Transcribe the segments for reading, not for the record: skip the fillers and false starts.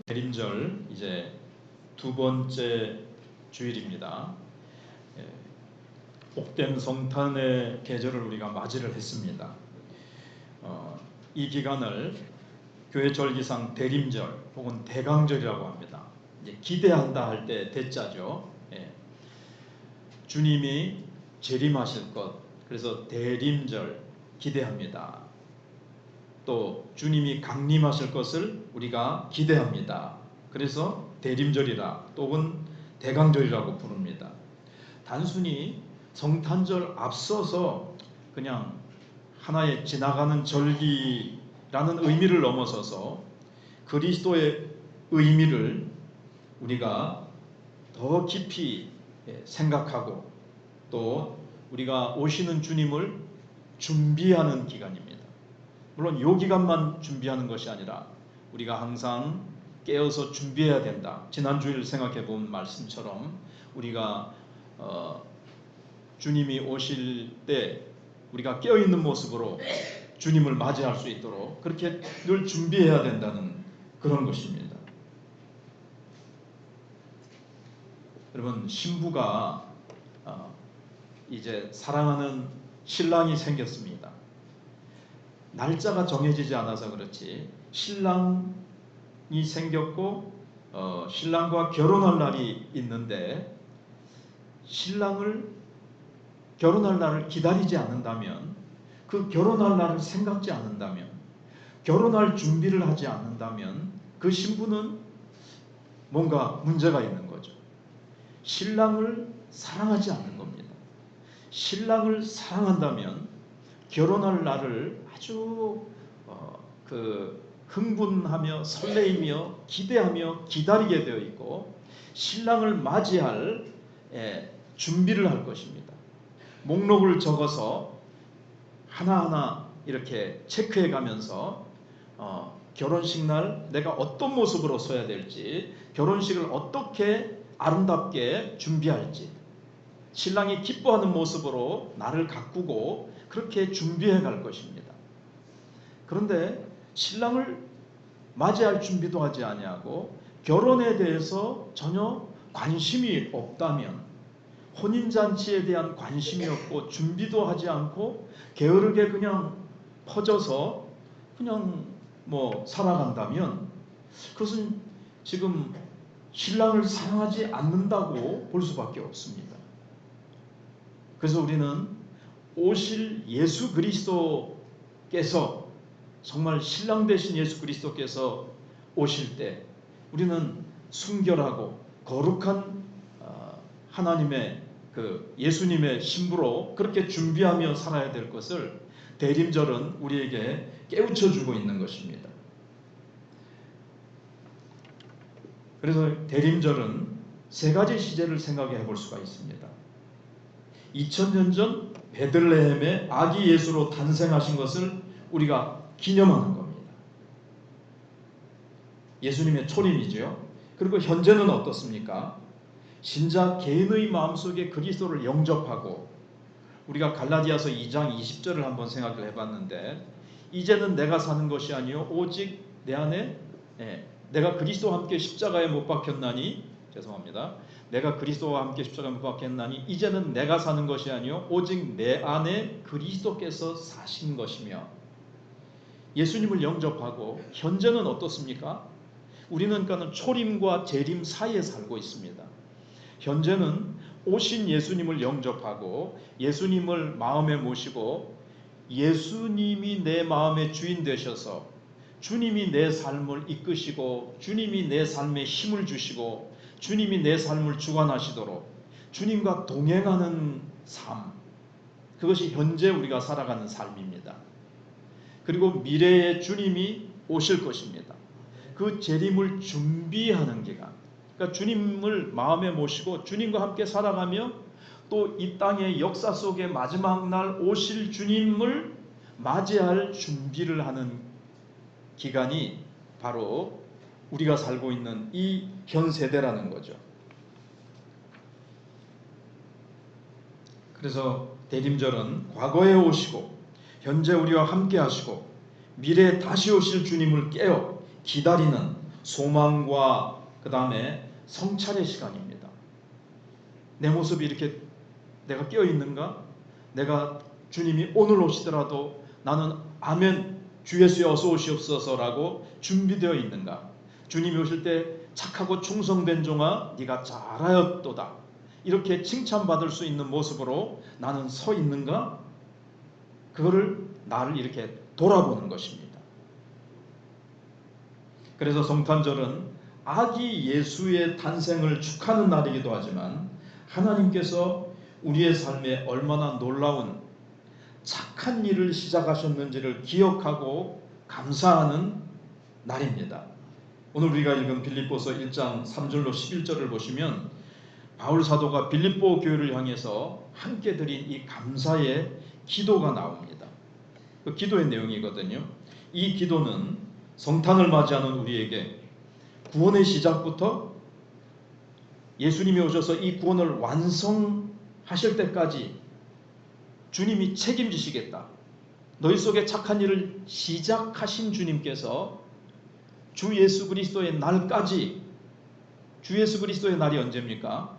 대림절 이제 두 번째 주일입니다. 복된 성탄의 계절을 우리가 맞이를 했습니다. 이 기간을 교회 절기상 대림절 혹은 대강절이라고 합니다. 이제 기대한다 할 때 대자죠. 주님이 재림하실 것, 그래서 대림절 기대합니다. 또 주님이 강림하실 것을 우리가 기대합니다. 그래서 대림절이라 또는 대강절이라고 부릅니다. 단순히 성탄절 앞서서 그냥 하나의 지나가는 절기라는 의미를 넘어서서 그리스도의 의미를 우리가 더 깊이 생각하고 또 우리가 오시는 주님을 준비하는 기간입니다. 물론 요 기간만 준비하는 것이 아니라 우리가 항상 깨어서 준비해야 된다. 지난 주일 생각해 본 말씀처럼 우리가 주님이 오실 때 우리가 깨어있는 모습으로 주님을 맞이할 수 있도록 그렇게 늘 준비해야 된다는 그런 것입니다. 여러분, 신부가 이제 사랑하는 신랑이 생겼습니다. 날짜가 정해지지 않아서 그렇지 신랑이 생겼고 신랑과 결혼할 날이 있는데 신랑을 결혼할 날을 기다리지 않는다면, 그 결혼할 날을 생각지 않는다면, 결혼할 준비를 하지 않는다면 그 신부는 뭔가 문제가 있는 거죠. 신랑을 사랑하지 않는 겁니다. 신랑을 사랑한다면 결혼할 날을 아주 흥분하며 설레이며 기대하며 기다리게 되어 있고 신랑을 맞이할 준비를 할 것입니다. 목록을 적어서 하나하나 이렇게 체크해 가면서 결혼식 날 내가 어떤 모습으로 서야 될지, 결혼식을 어떻게 아름답게 준비할지, 신랑이 기뻐하는 모습으로 나를 가꾸고 그렇게 준비해 갈 것입니다. 그런데 신랑을 맞이할 준비도 하지 아니하고 결혼에 대해서 전혀 관심이 없다면, 혼인잔치에 대한 관심이 없고 준비도 하지 않고 게으르게 그냥 퍼져서 그냥 살아간다면 그것은 지금 신랑을 사랑하지 않는다고 볼 수밖에 없습니다. 그래서 우리는 오실 예수 그리스도께서, 정말 신랑 되신 예수 그리스도께서 오실 때 우리는 순결하고 거룩한 하나님의 예수님의 신부로 그렇게 준비하며 살아야 될 것을 대림절은 우리에게 깨우쳐 주고 있는 것입니다. 그래서 대림절은 세 가지 시제를 생각해 볼 수가 있습니다. 2000년 전 베들레헴의 아기 예수로 탄생하신 것을 우리가 기념하는 겁니다. 예수님의 초림이죠. 그리고 현재는 어떻습니까? 신자 개인의 마음속에 그리스도를 영접하고, 우리가 갈라디아서 2장 20절을 한번 생각을 해봤는데, 이제는 내가 사는 것이 아니요 오직 내 안에 내가 그리스도와 함께 십자가에 못 박혔나니, 내가 그리스도와 함께 십자가에 못 박혔나니 이제는 내가 사는 것이 아니요 오직 내 안에 그리스도께서 사신 것이며, 예수님을 영접하고 현재는 어떻습니까? 우리는 그러니까 초림과 재림 사이에 살고 있습니다. 현재는 오신 예수님을 영접하고 예수님을 마음에 모시고 예수님이 내 마음의 주인 되셔서 주님이 내 삶을 이끄시고 주님이 내 삶에 힘을 주시고 주님이 내 삶을 주관하시도록 주님과 동행하는 삶, 그것이 현재 우리가 살아가는 삶입니다. 그리고 미래에 주님이 오실 것입니다. 그 재림을 준비하는 기간, 그러니까 주님을 마음에 모시고 주님과 함께 살아가며 또 이 땅의 역사 속에 마지막 날 오실 주님을 맞이할 준비를 하는 기간이 바로 우리가 살고 있는 이 현 세대라는 거죠. 그래서 대림절은 과거에 오시고 현재 우리와 함께 하시고 미래에 다시 오실 주님을 깨어 기다리는 소망과 그 다음에 성찰의 시간입니다. 내 모습이 이렇게 내가 깨어 있는가? 내가 주님이 오늘 오시더라도 나는 아멘 주 예수여 어서 오시옵소서라고 준비되어 있는가? 주님이 오실 때 착하고 충성된 종아 네가 잘하였도다 이렇게 칭찬받을 수 있는 모습으로 나는 서 있는가? 그거를 나를 이렇게 돌아보는 것입니다. 그래서 성탄절은 아기 예수의 탄생을 축하하는 날이기도 하지만 하나님께서 우리의 삶에 얼마나 놀라운 착한 일을 시작하셨는지를 기억하고 감사하는 날입니다. 오늘 우리가 읽은 빌립보서 1장 3절로 11절을 보시면 바울 사도가 빌립보 교회를 향해서 함께 드린 이 감사의 기도가 나옵니다. 그 기도의 내용이거든요. 이 기도는 성탄을 맞이하는 우리에게 구원의 시작부터 예수님이 오셔서 이 구원을 완성하실 때까지 주님이 책임지시겠다. 너희 속에 착한 일을 시작하신 주님께서 주 예수 그리스도의 날까지, 주 예수 그리스도의 날이 언제입니까?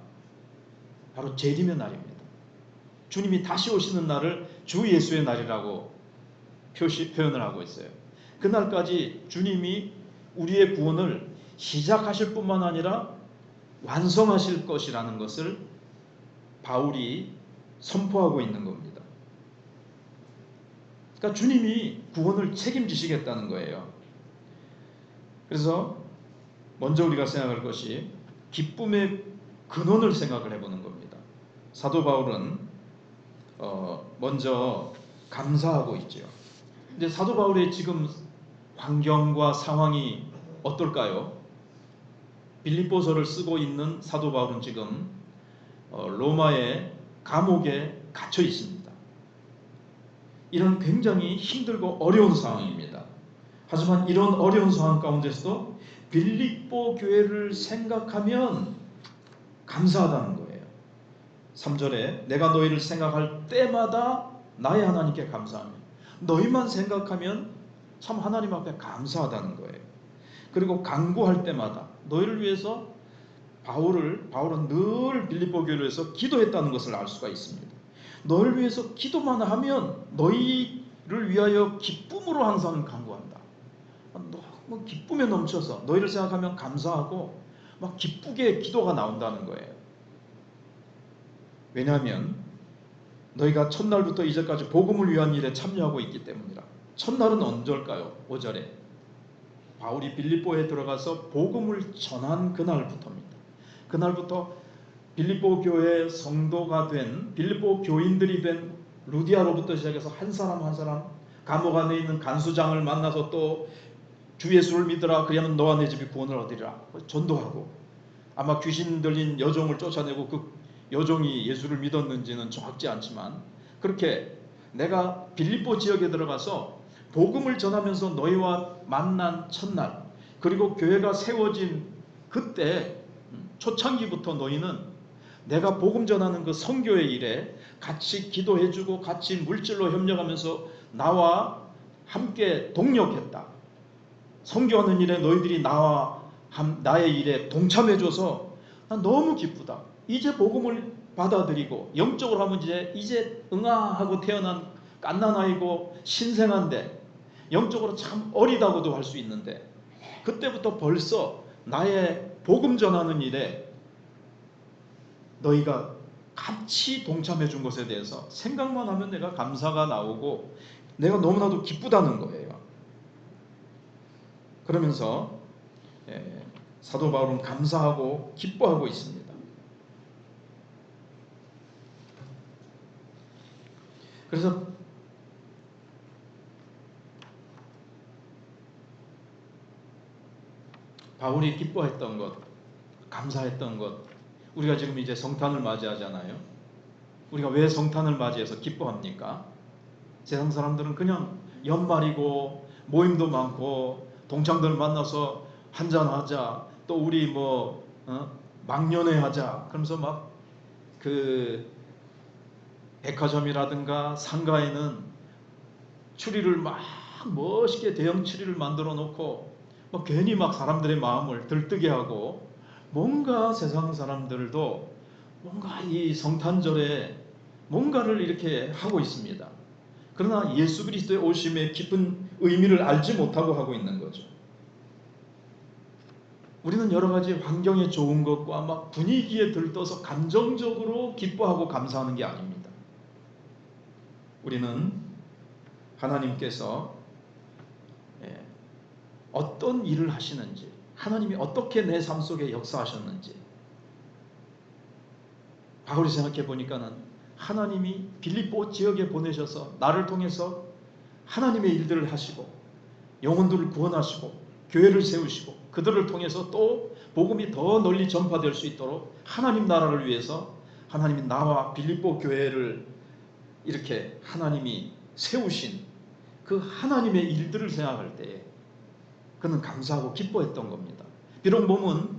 바로 재림의 날입니다. 주님이 다시 오시는 날을 주 예수의 날이라고 표현을 하고 있어요. 그날까지 주님이 우리의 구원을 시작하실 뿐만 아니라 완성하실 것이라는 것을 바울이 선포하고 있는 겁니다. 그러니까 주님이 구원을 책임지시겠다는 거예요. 그래서 먼저 우리가 생각할 것이 기쁨의 근원을 생각을 해보는 겁니다. 사도 바울은 먼저 감사하고 있죠. 근데 사도 바울의 지금 환경과 상황이 어떨까요? 빌립보서를 쓰고 있는 사도 바울은 지금 로마의 감옥에 갇혀 있습니다. 이런 굉장히 힘들고 어려운 상황입니다. 하지만 이런 어려운 상황 가운데서도 빌립보 교회를 생각하면 감사하다는 거예요. 3절에 내가 너희를 생각할 때마다 나의 하나님께 감사하며 너희만 생각하면 참 하나님 앞에 감사하다는 거예요. 그리고 간구할 때마다 너희를 위해서 바울은 늘 빌립보 교회를 위해서 기도했다는 것을 알 수가 있습니다. 너희를 위해서 기도만 하면 너희를 위하여 기쁨으로 항상 간구한다. 너무 기쁨에 넘쳐서 너희를 생각하면 감사하고 막 기쁘게 기도가 나온다는 거예요. 왜냐하면 너희가 첫날부터 이제까지 복음을 위한 일에 참여하고 있기 때문이라. 첫날은 언제일까요? 5절에 바울이 빌립보에 들어가서 복음을 전한 그날부터입니다. 그날부터 빌립보 교회 성도가 된 빌립보 교인들이 된 루디아로부터 시작해서 한 사람 한 사람 감옥 안에 있는 간수장을 만나서 또 주 예수를 믿으라 그리하면 너와 내 집이 구원을 얻으리라 전도하고 아마 귀신 들린 여종을 쫓아내고 그 여종이 예수를 믿었는지는 정확지 않지만 그렇게 내가 빌립보 지역에 들어가서 복음을 전하면서 너희와 만난 첫날 그리고 교회가 세워진 그때 초창기부터 너희는 내가 복음 전하는 그 선교의 일에 같이 기도해주고 같이 물질로 협력하면서 나와 함께 동력했다. 선교하는 일에 너희들이 나의 일에 동참해줘서 난 너무 기쁘다. 이제 복음을 받아들이고 영적으로 하면 이제 응아하고 태어난 갓난아이고 신생한데 영적으로 참 어리다고도 할 수 있는데 그때부터 벌써 나의 복음 전하는 일에 너희가 같이 동참해 준 것에 대해서 생각만 하면 내가 감사가 나오고 내가 너무나도 기쁘다는 거예요. 그러면서 사도 바울은 감사하고 기뻐하고 있습니다. 그래서 바울이 기뻐했던 것, 감사했던 것, 우리가 지금 이제 성탄을 맞이하잖아요. 우리가 왜 성탄을 맞이해서 기뻐합니까? 세상 사람들은 그냥 연말이고 모임도 많고 동창들 만나서 한잔하자, 또 우리 막년회 하자, 그러면서 막 그 백화점이라든가 상가에는 추리를 막 멋있게 대형 추리를 만들어 놓고 막 괜히 막 사람들의 마음을 들뜨게 하고, 뭔가 세상 사람들도 뭔가 이 성탄절에 뭔가를 이렇게 하고 있습니다. 그러나 예수 그리스도의 오심의 깊은 의미를 알지 못하고 하고 있는 거죠. 우리는 여러 가지 환경에 좋은 것과 막 분위기에 들떠서 감정적으로 기뻐하고 감사하는 게 아닙니다. 우리는 하나님께서 어떤 일을 하시는지, 하나님이 어떻게 내 삶 속에 역사하셨는지, 바울이 생각해 보니까는 하나님이 빌립보 지역에 보내셔서 나를 통해서 하나님의 일들을 하시고 영혼들을 구원하시고 교회를 세우시고 그들을 통해서 또 복음이 더 널리 전파될 수 있도록 하나님 나라를 위해서 하나님이 나와 빌립보 교회를 이렇게 하나님이 세우신 그 하나님의 일들을 생각할 때에 그는 감사하고 기뻐했던 겁니다. 비록 몸은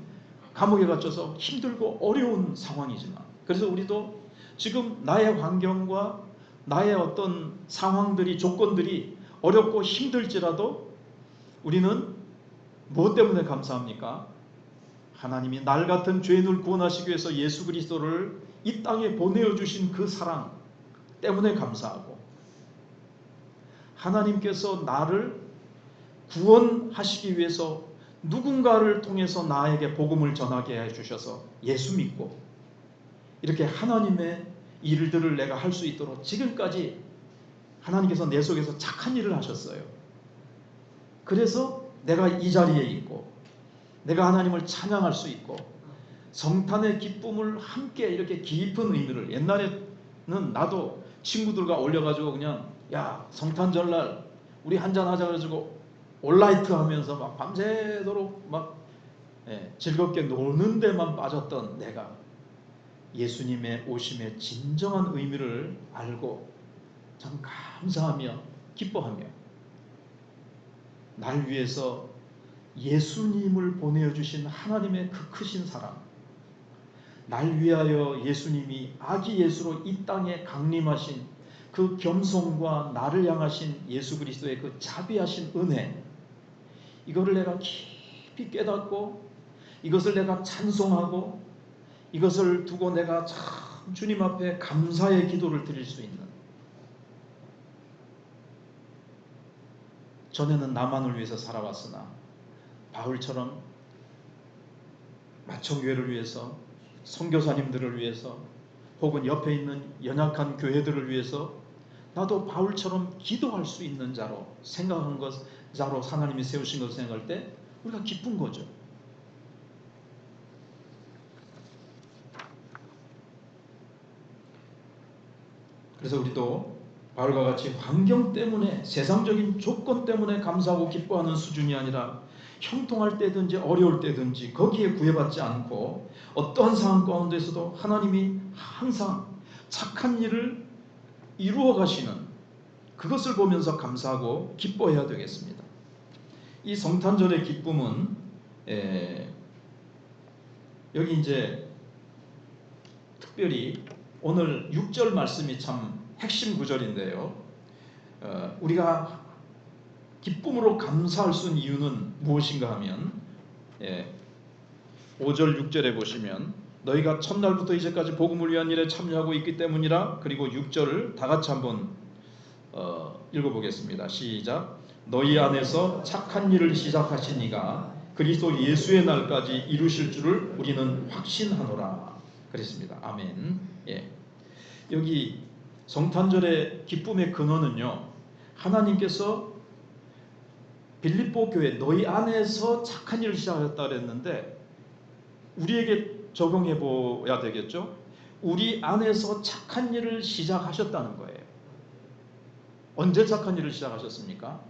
감옥에 갇혀서 힘들고 어려운 상황이지만, 그래서 우리도 지금 나의 환경과 나의 어떤 상황들이, 조건들이 어렵고 힘들지라도 우리는 무엇 때문에 감사합니까? 하나님이 날 같은 죄인을 구원하시기 위해서 예수 그리스도를 이 땅에 보내어 주신 그 사랑 때문에 감사하고, 하나님께서 나를 구원하시기 위해서 누군가를 통해서 나에게 복음을 전하게 해주셔서 예수 믿고 이렇게 하나님의 일들을 내가 할 수 있도록 지금까지 하나님께서 내 속에서 착한 일을 하셨어요. 그래서 내가 이 자리에 있고 내가 하나님을 찬양할 수 있고 성탄의 기쁨을 함께 이렇게 깊은 의미를, 옛날에는 나도 친구들과 올려가지고 그냥 야 성탄절날 우리 한잔 하자 그래가지고 올라이트 하면서 막 밤새도록 막 즐겁게 노는 데만 빠졌던 내가 예수님의 오심의 진정한 의미를 알고 참 감사하며 기뻐하며 날 위해서 예수님을 보내주신 하나님의 그 크신 사랑, 날 위하여 예수님이 아기 예수로 이 땅에 강림하신 그 겸손과 나를 향하신 예수 그리스도의 그 자비하신 은혜, 이거를 내가 깊이 깨닫고 이것을 내가 찬송하고 이것을 두고 내가 참 주님 앞에 감사의 기도를 드릴 수 있는, 전에는 나만을 위해서 살아왔으나 바울처럼 마청교회를 위해서, 선교사님들을 위해서, 혹은 옆에 있는 연약한 교회들을 위해서 나도 바울처럼 기도할 수 있는 자로 생각한 것, 자로 하나님이 세우신 것을 생각할 때 우리가 기쁜 거죠. 그래서 우리도 바울과 같이 환경 때문에, 세상적인 조건 때문에 감사하고 기뻐하는 수준이 아니라 형통할 때든지 어려울 때든지 거기에 구애받지 않고 어떠한 상황 가운데서도 하나님이 항상 착한 일을 이루어 가시는 그것을 보면서 감사하고 기뻐해야 되겠습니다. 이 성탄절의 기쁨은 여기 이제 특별히 오늘 6절 말씀이 참 핵심 구절인데요. 우리가 기쁨으로 감사할 수 있는 이유는 무엇인가 하면 5절 6절에 보시면 너희가 첫날부터 이제까지 복음을 위한 일에 참여하고 있기 때문이라. 그리고 6절을 다 같이 한번 읽어보겠습니다. 시작. 너희 안에서 착한 일을 시작하신 이가 그리스도 예수의 날까지 이루실 줄을 우리는 확신하노라. 그랬습니다. 아멘. 여기 성탄절의 기쁨의 근원은요, 하나님께서 빌립보 교회 너희 안에서 착한 일을 시작했다 그랬는데 우리에게 적용해 보아야 되겠죠. 우리 안에서 착한 일을 시작하셨다는 거예요. 언제 착한 일을 시작하셨습니까?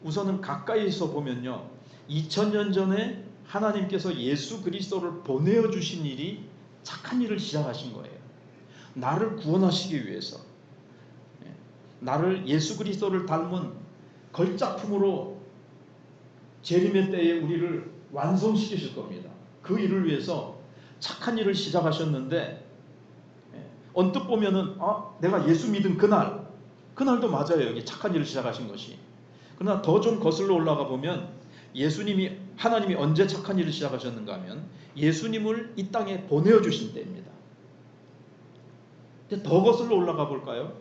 우선은 가까이서 보면요, 2000년 전에 하나님께서 예수 그리스도를 보내어 주신 일이 착한 일을 시작하신 거예요. 나를 구원하시기 위해서, 나를 예수 그리스도를 닮은 걸작품으로 재림의 때에 우리를 완성시키실 겁니다. 그 일을 위해서 착한 일을 시작하셨는데 언뜻 보면은 내가 예수 믿은 그날도 맞아요. 여기 착한 일을 시작하신 것이. 그러나 더 좀 거슬러 올라가 보면 하나님이 언제 착한 일을 시작하셨는가 하면 예수님을 이 땅에 보내어 주신 때입니다. 이제 더 거슬러 올라가 볼까요?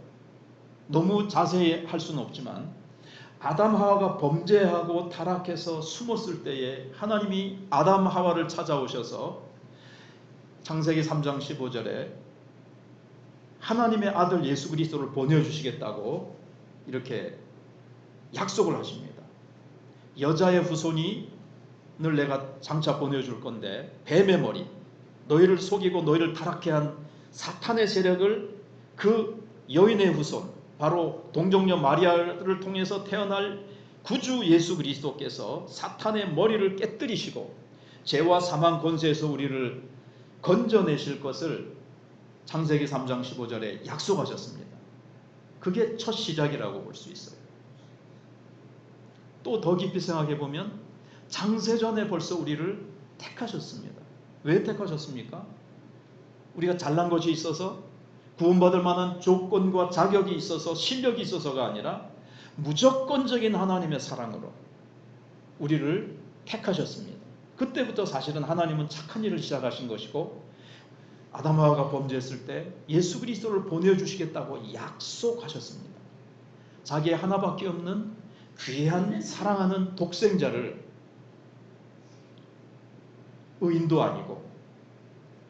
너무 자세히 할 수는 없지만 아담 하와가 범죄하고 타락해서 숨었을 때에 하나님이 아담 하와를 찾아오셔서 창세기 3장 15절에 하나님의 아들 예수 그리스도를 보내주시겠다고 이렇게 약속을 하십니다. 여자의 후손을 내가 장차 보내줄 건데 뱀의 머리, 너희를 속이고 너희를 타락케 한 사탄의 세력을 그 여인의 후손, 바로 동정녀 마리아를 통해서 태어날 구주 예수 그리스도께서 사탄의 머리를 깨뜨리시고 죄와 사망 권세에서 우리를 건져내실 것을 창세기 3장 15절에 약속하셨습니다. 그게 첫 시작이라고 볼 수 있어요. 또 더 깊이 생각해 보면 창세전에 벌써 우리를 택하셨습니다. 왜 택하셨습니까? 우리가 잘난 것이 있어서 구원받을 만한 조건과 자격이 있어서 실력이 있어서가 아니라 무조건적인 하나님의 사랑으로 우리를 택하셨습니다. 그때부터 사실은 하나님은 착한 일을 시작하신 것이고 아담 하와가 범죄했을 때 예수 그리스도를 보내주시겠다고 약속하셨습니다. 자기의 하나밖에 없는 귀한 사랑하는 독생자를 의인도 아니고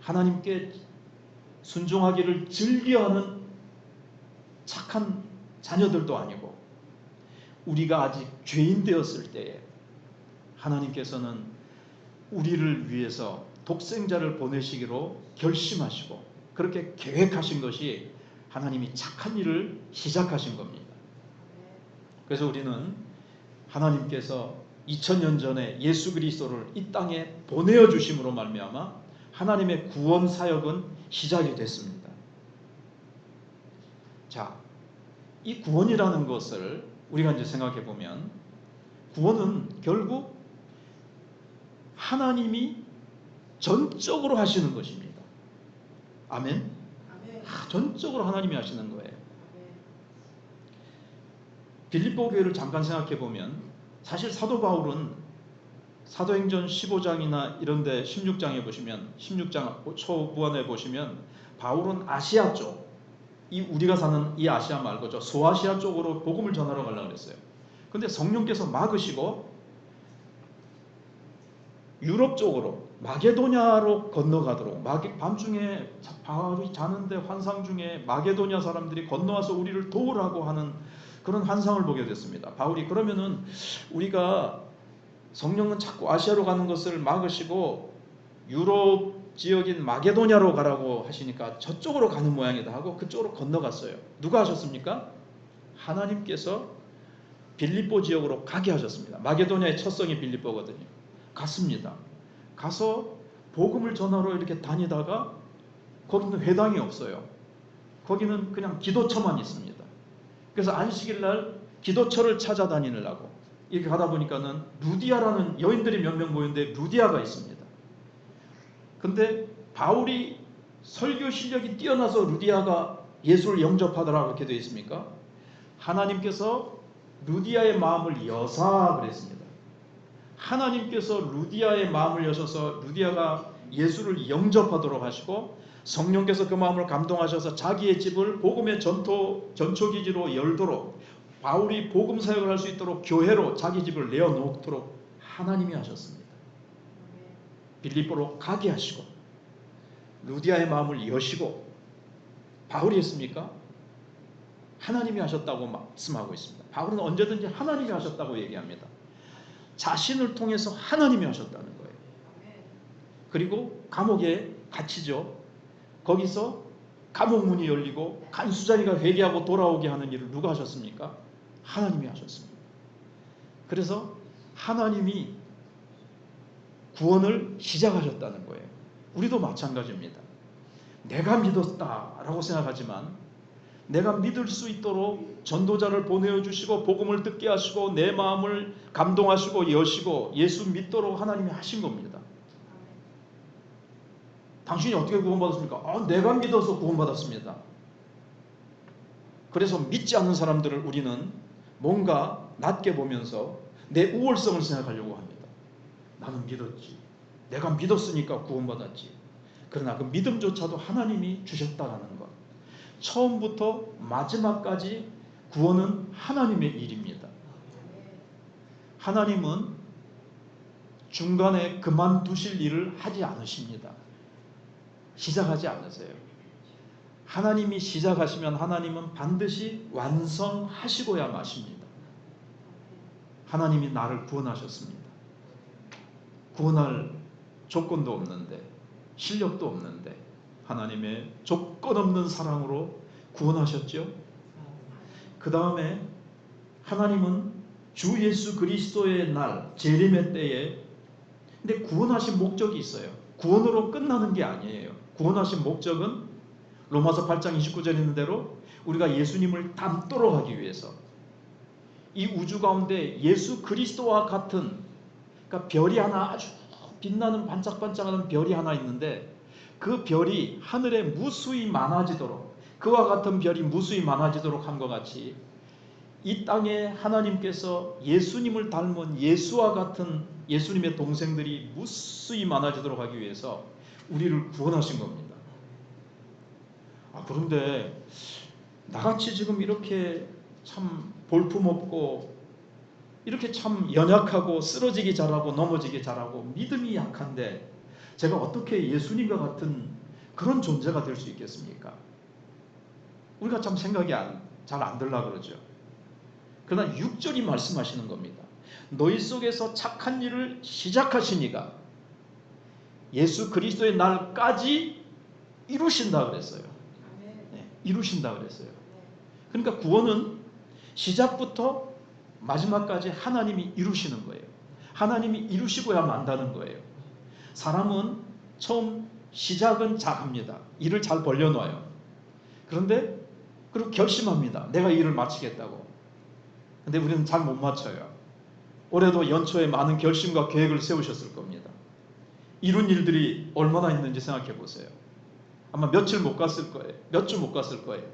하나님께 순종하기를 즐겨하는 착한 자녀들도 아니고 우리가 아직 죄인 되었을 때에 하나님께서는 우리를 위해서 독생자를 보내시기로 결심하시고 그렇게 계획하신 것이 하나님이 착한 일을 시작하신 겁니다. 그래서 우리는 하나님께서 2000년 전에 예수 그리스도를 이 땅에 보내어 주심으로 말미암아 하나님의 구원 사역은 시작이 됐습니다. 자, 이 구원이라는 것을 우리가 이제 생각해 보면 구원은 결국 하나님이 전적으로 하시는 것입니다. 아멘? 전적으로 하나님이 하시는 거예요. 빌립보 교회를 잠깐 생각해 보면 사실 사도 바울은 사도행전 15장이나 이런데 16장에 보시면 16장 초부원에 보시면 바울은 아시아 쪽, 이 우리가 사는 이 아시아 말고 저 소아시아 쪽으로 복음을 전하러 가려고 그랬어요. 근데 성령께서 막으시고 유럽 쪽으로 마게도냐로 건너가도록 밤중에 바울이 자는데 환상 중에 마게도냐 사람들이 건너와서 우리를 도우라고 하는 그런 환상을 보게 됐습니다. 바울이 그러면은 우리가 성령은 자꾸 아시아로 가는 것을 막으시고 유럽 지역인 마게도냐로 가라고 하시니까 저쪽으로 가는 모양이다 하고 그쪽으로 건너갔어요. 누가 하셨습니까? 하나님께서 빌립보 지역으로 가게 하셨습니다. 마게도냐의 첫 성이 빌립보거든요. 갔습니다. 가서 복음을 전하러 이렇게 다니다가 거기는 회당이 없어요. 거기는 그냥 기도처만 있습니다. 그래서 안식일 날 기도처를 찾아다니느라고 이렇게 가다 보니까는 루디아라는 여인들이 몇 명 모였는데 루디아가 있습니다. 근데 바울이 설교 실력이 뛰어나서 루디아가 예수를 영접하더라고 이렇게 되어 있습니까? 하나님께서 루디아의 마음을 여사 그랬습니다. 하나님께서 루디아의 마음을 여셔서 루디아가 예수를 영접하도록 하시고 성령께서 그 마음을 감동하셔서 자기의 집을 복음의 전초기지로 열도록 바울이 복음 사역을 할 수 있도록 교회로 자기 집을 내어놓도록 하나님이 하셨습니다. 빌립보로 가게 하시고 루디아의 마음을 여시고 바울이 했습니까? 하나님이 하셨다고 말씀하고 있습니다. 바울은 언제든지 하나님이 하셨다고 얘기합니다. 자신을 통해서 하나님이 하셨다는 거예요. 그리고 감옥에 갇히죠. 거기서 감옥 문이 열리고 간수자리가 회개하고 돌아오게 하는 일을 누가 하셨습니까? 하나님이 하셨습니다. 그래서 하나님이 구원을 시작하셨다는 거예요. 우리도 마찬가지입니다. 내가 믿었다라고 생각하지만 내가 믿을 수 있도록 전도자를 보내주시고 복음을 듣게 하시고 내 마음을 감동하시고 여시고 예수 믿도록 하나님이 하신 겁니다. 당신이 어떻게 구원받았습니까? 내가 믿어서 구원받았습니다. 그래서 믿지 않는 사람들을 우리는 뭔가 낮게 보면서 내 우월성을 생각하려고 합니다. 나는 믿었지. 내가 믿었으니까 구원받았지. 그러나 그 믿음조차도 하나님이 주셨다라는 것. 처음부터 마지막까지 구원은 하나님의 일입니다. 하나님은 중간에 그만두실 일을 하지 않으십니다. 시작하지 않으세요. 하나님이 시작하시면 하나님은 반드시 완성하시고야 마십니다. 하나님이 나를 구원하셨습니다. 구원할 조건도 없는데, 실력도 없는데 하나님의 조건 없는 사랑으로 구원하셨죠. 그 다음에 하나님은 주 예수 그리스도의 날 재림의 때에, 근데 구원하신 목적이 있어요. 구원으로 끝나는 게 아니에요. 구원하신 목적은 로마서 8장 29절에 있는 대로 우리가 예수님을 닮도록 하기 위해서, 이 우주 가운데 예수 그리스도와 같은, 그러니까 별이 하나, 아주 빛나는 반짝반짝하는 별이 하나 있는데 그 별이 하늘에 무수히 많아지도록, 그와 같은 별이 무수히 많아지도록 한 것 같이 이 땅에 하나님께서 예수님을 닮은 예수와 같은 예수님의 동생들이 무수히 많아지도록 하기 위해서 우리를 구원하신 겁니다. 그런데 나같이 지금 이렇게 참 볼품없고 이렇게 참 연약하고 쓰러지기 잘하고 넘어지기 잘하고 믿음이 약한데 제가 어떻게 예수님과 같은 그런 존재가 될 수 있겠습니까? 우리가 참 생각이 잘 안 들라 그러죠. 그러나 6절이 말씀하시는 겁니다. 너희 속에서 착한 일을 시작하시니가 예수 그리스도의 날까지 이루신다 그랬어요. 네, 이루신다 그랬어요. 그러니까 구원은 시작부터 마지막까지 하나님이 이루시는 거예요. 하나님이 이루시고야 만다는 거예요. 사람은 처음 시작은 잘합니다. 일을 잘 벌려놔요. 그런데 그리고 결심합니다. 내가 일을 마치겠다고. 근데 우리는 잘 못 맞춰요. 올해도 연초에 많은 결심과 계획을 세우셨을 겁니다. 이룬 일들이 얼마나 있는지 생각해 보세요. 아마 며칠 못 갔을 거예요. 몇 주 못 갔을 거예요.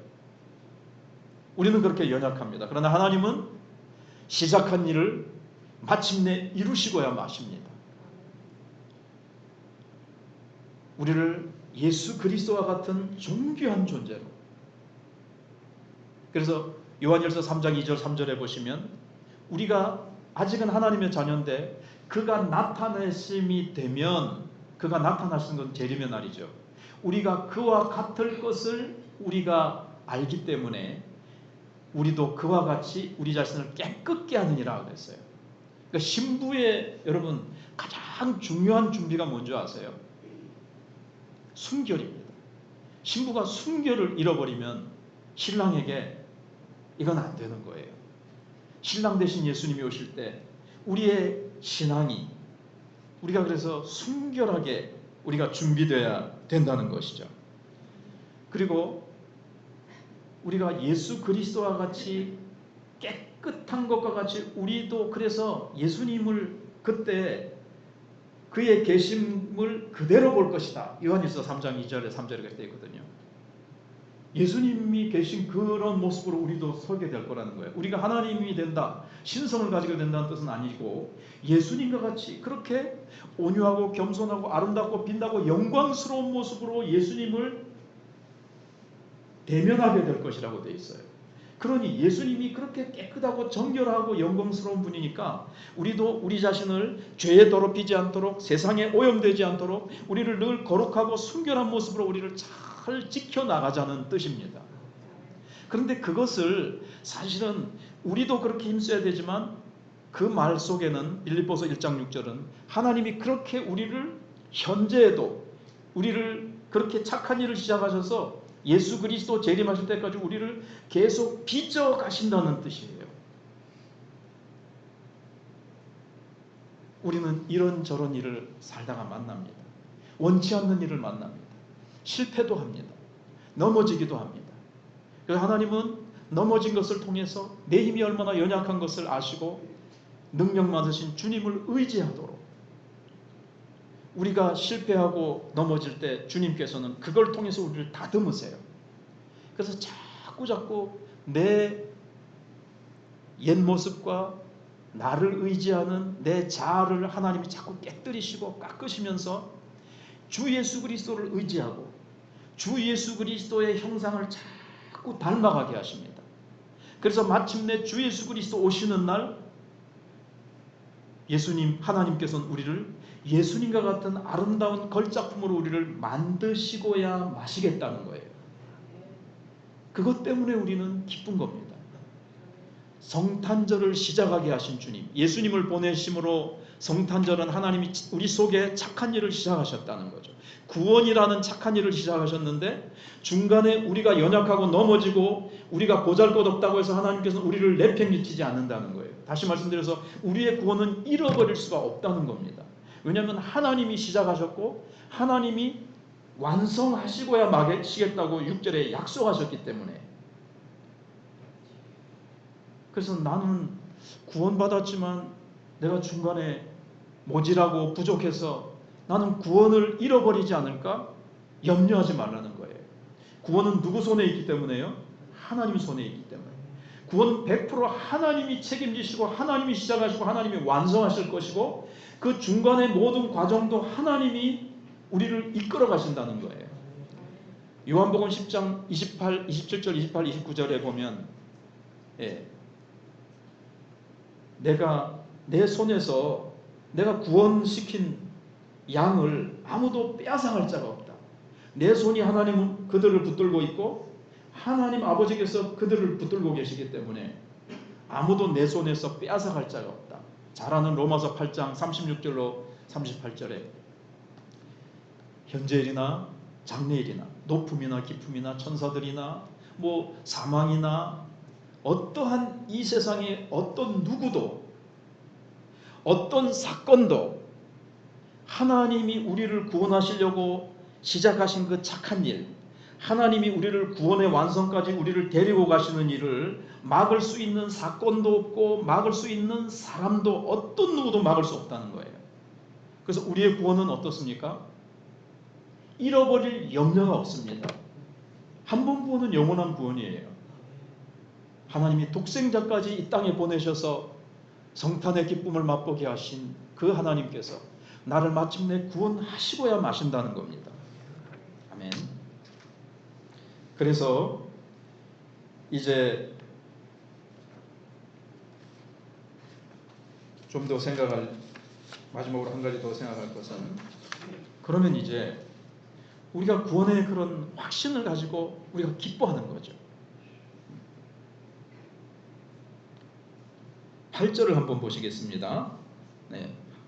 우리는 그렇게 연약합니다. 그러나 하나님은 시작한 일을 마침내 이루시고야 마십니다. 우리를 예수 그리스도와 같은 존귀한 존재로. 그래서 요한일서 3장 2절 3절에 보시면 우리가 아직은 하나님의 자녀인데 그가 나타내심이 되면, 그가 나타나시는 건 재림의 날이죠. 우리가 그와 같을 것을 우리가 알기 때문에 우리도 그와 같이 우리 자신을 깨끗게 하느니라 그랬어요. 그러니까 신부의 여러분 가장 중요한 준비가 뭔지 아세요? 순결입니다. 신부가 순결을 잃어버리면 신랑에게 이건 안 되는 거예요. 신랑 대신 예수님이 오실 때 우리의 신앙이, 우리가 그래서 순결하게 우리가 준비되어야 된다는 것이죠. 그리고 우리가 예수 그리스도와 같이 깨끗한 것과 같이 우리도 그래서 예수님을 그때 그의 계심을 그대로 볼 것이다. 요한일서 3장 2절에 3절에 그렇게 되어 있거든요. 예수님이 계신 그런 모습으로 우리도 서게 될 거라는 거예요. 우리가 하나님이 된다, 신성을 가지게 된다는 뜻은 아니고 예수님과 같이 그렇게 온유하고 겸손하고 아름답고 빛나고 영광스러운 모습으로 예수님을 대면하게 될 것이라고 되어 있어요. 그러니 예수님이 그렇게 깨끗하고 정결하고 영광스러운 분이니까 우리도 우리 자신을 죄에 더럽히지 않도록, 세상에 오염되지 않도록 우리를 늘 거룩하고 순결한 모습으로 우리를 잘 지켜나가자는 뜻입니다. 그런데 그것을 사실은 우리도 그렇게 힘써야 되지만 그 말 속에는 빌립보서 1장 6절은 하나님이 그렇게 우리를 현재에도 우리를 그렇게 착한 일을 시작하셔서 예수 그리스도 재림하실 때까지 우리를 계속 빚어 가신다는 뜻이에요. 우리는 이런저런 일을 살다가 만납니다. 원치 않는 일을 만납니다. 실패도 합니다. 넘어지기도 합니다. 그래서 하나님은 넘어진 것을 통해서 내 힘이 얼마나 연약한 것을 아시고 능력 많으신 주님을 의지하도록, 우리가 실패하고 넘어질 때 주님께서는 그걸 통해서 우리를 다듬으세요. 그래서 자꾸 내 옛 모습과 나를 의지하는 내 자아를 하나님이 자꾸 깨뜨리시고 깎으시면서 주 예수 그리스도를 의지하고 주 예수 그리스도의 형상을 자꾸 닮아가게 하십니다. 그래서 마침내 주 예수 그리스도 오시는 날 예수님 하나님께서는 우리를 예수님과 같은 아름다운 걸작품으로 우리를 만드시고야 마시겠다는 거예요. 그것 때문에 우리는 기쁜 겁니다. 성탄절을 시작하게 하신 주님, 예수님을 보내심으로 성탄절은 하나님이 우리 속에 착한 일을 시작하셨다는 거죠. 구원이라는 착한 일을 시작하셨는데 중간에 우리가 연약하고 넘어지고 우리가 보잘것없다고 해서 하나님께서는 우리를 내팽개치지 않는다는 거예요. 다시 말씀드려서 우리의 구원은 잃어버릴 수가 없다는 겁니다. 왜냐하면 하나님이 시작하셨고 하나님이 완성하시고야 마시겠다고 6절에 약속하셨기 때문에. 그래서 나는 구원받았지만 내가 중간에 모질하고 부족해서 나는 구원을 잃어버리지 않을까? 염려하지 말라는 거예요. 구원은 누구 손에 있기 때문에요? 하나님 손에 있기 때문에. 구원은 100% 하나님이 책임지시고 하나님이 시작하시고 하나님이 완성하실 것이고 그 중간의 모든 과정도 하나님이 우리를 이끌어 가신다는 거예요. 요한복음 10장 27절, 28, 29절에 보면 내가 내 손에서 내가 구원시킨 양을 아무도 빼앗아갈 자가 없다. 내 손이 하나님은 그들을 붙들고 있고 하나님 아버지께서 그들을 붙들고 계시기 때문에 아무도 내 손에서 빼앗아갈 자가 없다. 잘 아는 로마서 8장 36절로 38절에 현재일이나 장래일이나 높음이나 깊음이나 천사들이나 뭐 사망이나 어떠한 이 세상의 어떤 누구도 어떤 사건도 하나님이 우리를 구원하시려고 시작하신 그 착한 일, 하나님이 우리를 구원의 완성까지 우리를 데리고 가시는 일을 막을 수 있는 사건도 없고 막을 수 있는 사람도 어떤 누구도 막을 수 없다는 거예요. 그래서 우리의 구원은 어떻습니까? 잃어버릴 염려가 없습니다. 한 번 구원은 영원한 구원이에요. 하나님이 독생자까지 이 땅에 보내셔서 성탄의 기쁨을 맛보게 하신 그 하나님께서 나를 마침내 구원하시고야 마신다는 겁니다. 아멘. 그래서 이제 좀 더 마지막으로 한 가지 더 생각할 것은, 그러면 이제 우리가 구원의 그런 확신을 가지고 우리가 기뻐하는 거죠. 8절을 한번 보시겠습니다.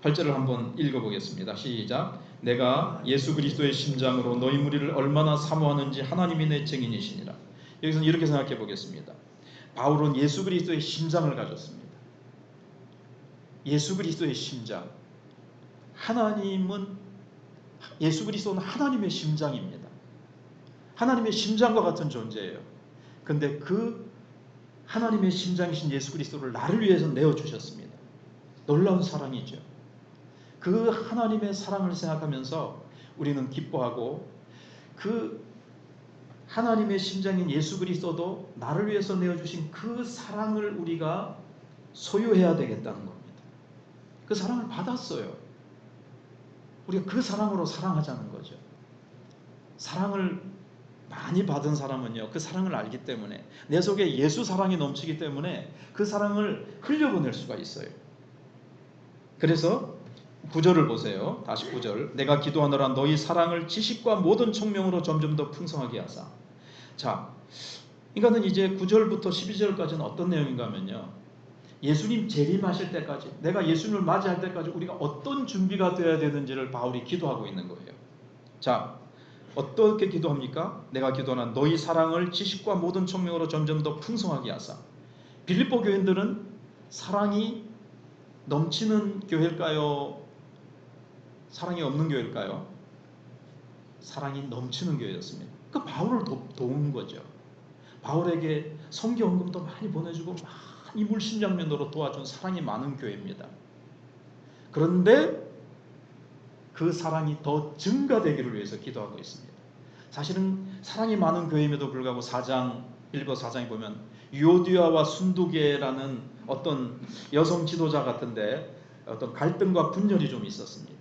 8절을 한번 읽어보겠습니다. 시작. 내가 예수 그리스도의 심장으로 너희 무리를 얼마나 사모하는지 하나님이 내 증인이시니라. 여기서는 이렇게 생각해 보겠습니다. 바울은 예수 그리스도의 심장을 가졌습니다. 예수 그리스도의 심장. 예수 그리스도는 하나님의 심장입니다. 하나님의 심장과 같은 존재예요. 근데 그 하나님의 심장이신 예수 그리스도를 나를 위해서 내어주셨습니다. 놀라운 사랑이죠. 그 하나님의 사랑을 생각하면서 우리는 기뻐하고 그 하나님의 심장인 예수 그리스도도 나를 위해서 내어주신 그 사랑을 우리가 소유해야 되겠다는 겁니다. 그 사랑을 받았어요. 우리가 그 사랑으로 사랑하자는 거죠. 사랑을 많이 받은 사람은요, 그 사랑을 알기 때문에 내 속에 예수 사랑이 넘치기 때문에 그 사랑을 흘려보낼 수가 있어요. 그래서 9절을 보세요. 다시 9절. 내가 기도하노라 너희 사랑을 지식과 모든 총명으로 점점 더 풍성하게 하사. 자, 이거는 이제 9절부터 12절까지는 어떤 내용인가 하면요, 예수님 재림하실 때까지, 내가 예수님을 맞이할 때까지 우리가 어떤 준비가 되어야 되는지를 바울이 기도하고 있는 거예요. 자, 어떻게 기도합니까? 내가 기도하나 너희 사랑을 지식과 모든 총명으로 점점 더 풍성하게 하사. 빌립보 교인들은 사랑이 넘치는 교회일까요? 사랑이 없는 교회일까요? 사랑이 넘치는 교회였습니다. 그 바울을 도운 거죠. 바울에게 성경 헌금도 많이 보내주고 많이 물심장면으로 도와준 사랑이 많은 교회입니다. 그런데 그 사랑이 더 증가되기를 위해서 기도하고 있습니다. 사실은 사랑이 많은 교회임에도 불구하고 4장, 빌립보 4장에 보면 유오디아와 순두계라는 어떤 여성 지도자 같은데 어떤 갈등과 분열이 좀 있었습니다.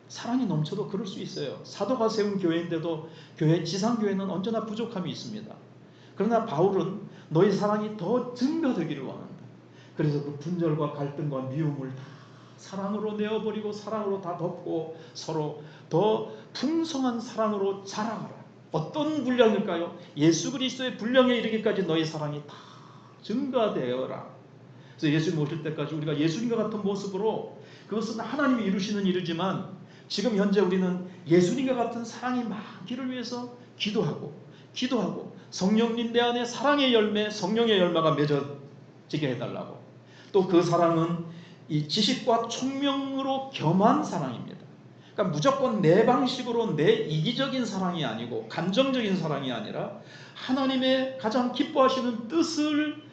사랑이 넘쳐도 그럴 수 있어요. 사도가 세운 교회인데도 지상교회는 언제나 부족함이 있습니다. 그러나 바울은 너희 사랑이 더 증가되기를 원한다. 그래서 그 분열과 갈등과 미움을 다 사랑으로 내어버리고 사랑으로 다 덮고 서로 더 풍성한 사랑으로 자라가라. 어떤 분량일까요? 예수 그리스도의 분량에 이르기까지 너희 사랑이 다 증가되어라. 그래서 예수님 오실 때까지 우리가 예수님과 같은 모습으로, 그것은 하나님이 이루시는 일이지만 지금 현재 우리는 예수님과 같은 사랑이 많기를 위해서 기도하고 성령님 내 안에 사랑의 열매, 성령의 열매가 맺어지게 해달라고. 또 그 사랑은 이 지식과 총명으로 겸한 사랑입니다. 그러니까 무조건 내 방식으로 내 이기적인 사랑이 아니고 감정적인 사랑이 아니라 하나님의 가장 기뻐하시는 뜻을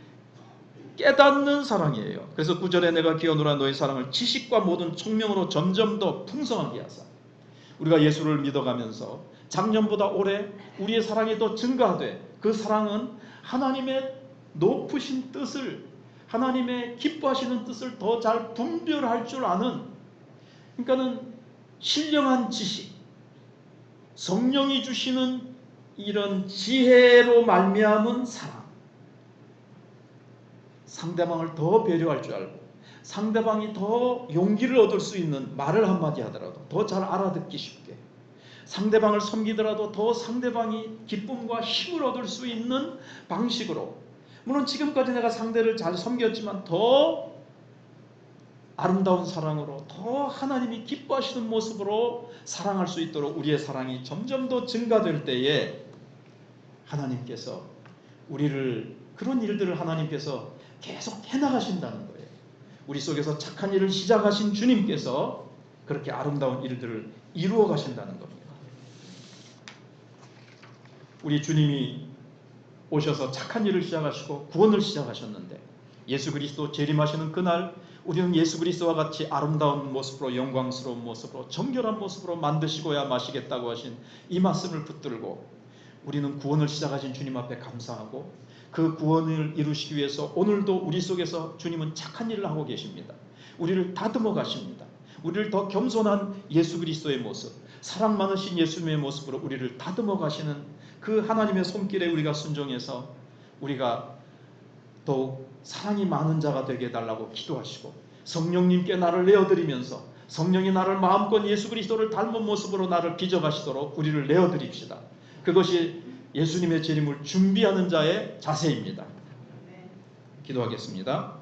깨닫는 사랑이에요. 그래서 9절에 내가 기어노라 너의 사랑을 지식과 모든 총명으로 점점 더 풍성하게 하사. 우리가 예수를 믿어가면서 작년보다 올해 우리의 사랑이 더 증가하되, 그 사랑은 하나님의 높으신 뜻을, 하나님의 기뻐하시는 뜻을 더 잘 분별할 줄 아는, 그러니까는 신령한 지식, 성령이 주시는 이런 지혜로 말미암은 사랑, 상대방을 더 배려할 줄 알고 상대방이 더 용기를 얻을 수 있는 말을 한마디 하더라도 더 잘 알아듣기 쉽게, 상대방을 섬기더라도 더 상대방이 기쁨과 힘을 얻을 수 있는 방식으로, 물론 지금까지 내가 상대를 잘 섬겼지만 더 아름다운 사랑으로, 더 하나님이 기뻐하시는 모습으로 사랑할 수 있도록 우리의 사랑이 점점 더 증가될 때에 하나님께서 우리를, 그런 일들을 하나님께서 계속 해나가신다는 거예요. 우리 속에서 착한 일을 시작하신 주님께서 그렇게 아름다운 일들을 이루어 가신다는 겁니다. 우리 주님이 오셔서 착한 일을 시작하시고 구원을 시작하셨는데, 예수 그리스도 재림하시는 그날 우리는 예수 그리스도와 같이 아름다운 모습으로, 영광스러운 모습으로, 정결한 모습으로 만드시고야 마시겠다고 하신 이 말씀을 붙들고 우리는 구원을 시작하신 주님 앞에 감사하고, 그 구원을 이루시기 위해서 오늘도 우리 속에서 주님은 착한 일을 하고 계십니다. 우리를 다듬어 가십니다. 우리를 더 겸손한 예수 그리스도의 모습, 사랑 많으신 예수님의 모습으로 우리를 다듬어 가시는 그 하나님의 손길에 우리가 순종해서 우리가 더욱 사랑이 많은 자가 되게 해달라고 기도하시고, 성령님께 나를 내어드리면서 성령이 나를 마음껏 예수 그리스도를 닮은 모습으로 나를 빚어가시도록 우리를 내어드립시다. 그것이 예수님의 재림을 준비하는 자의 자세입니다. 기도하겠습니다.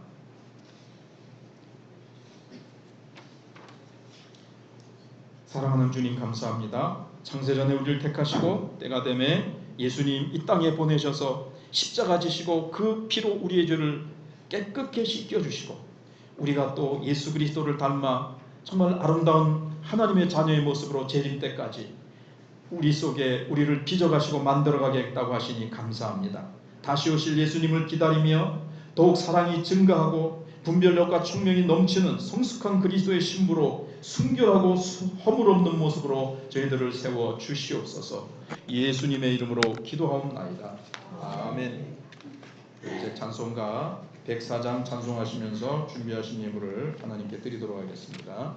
사랑하는 주님 감사합니다. 창세전에 우리를 택하시고 때가 되매 예수님 이 땅에 보내셔서 십자가 지시고 그 피로 우리의 죄를 깨끗게 씻겨주시고, 우리가 또 예수 그리스도를 닮아 정말 아름다운 하나님의 자녀의 모습으로 재림 때까지 우리 속에 우리를 빚어가시고 만들어가게 했다고 하시니 감사합니다. 다시 오실 예수님을 기다리며 더욱 사랑이 증가하고 분별력과 총명이 넘치는 성숙한 그리스도의 신부로 순결하고 허물 없는 모습으로 저희들을 세워 주시옵소서. 예수님의 이름으로 기도하옵나이다. 아멘. 이제 찬송가 104장 찬송하시면서 준비하신 예물을 하나님께 드리도록 하겠습니다.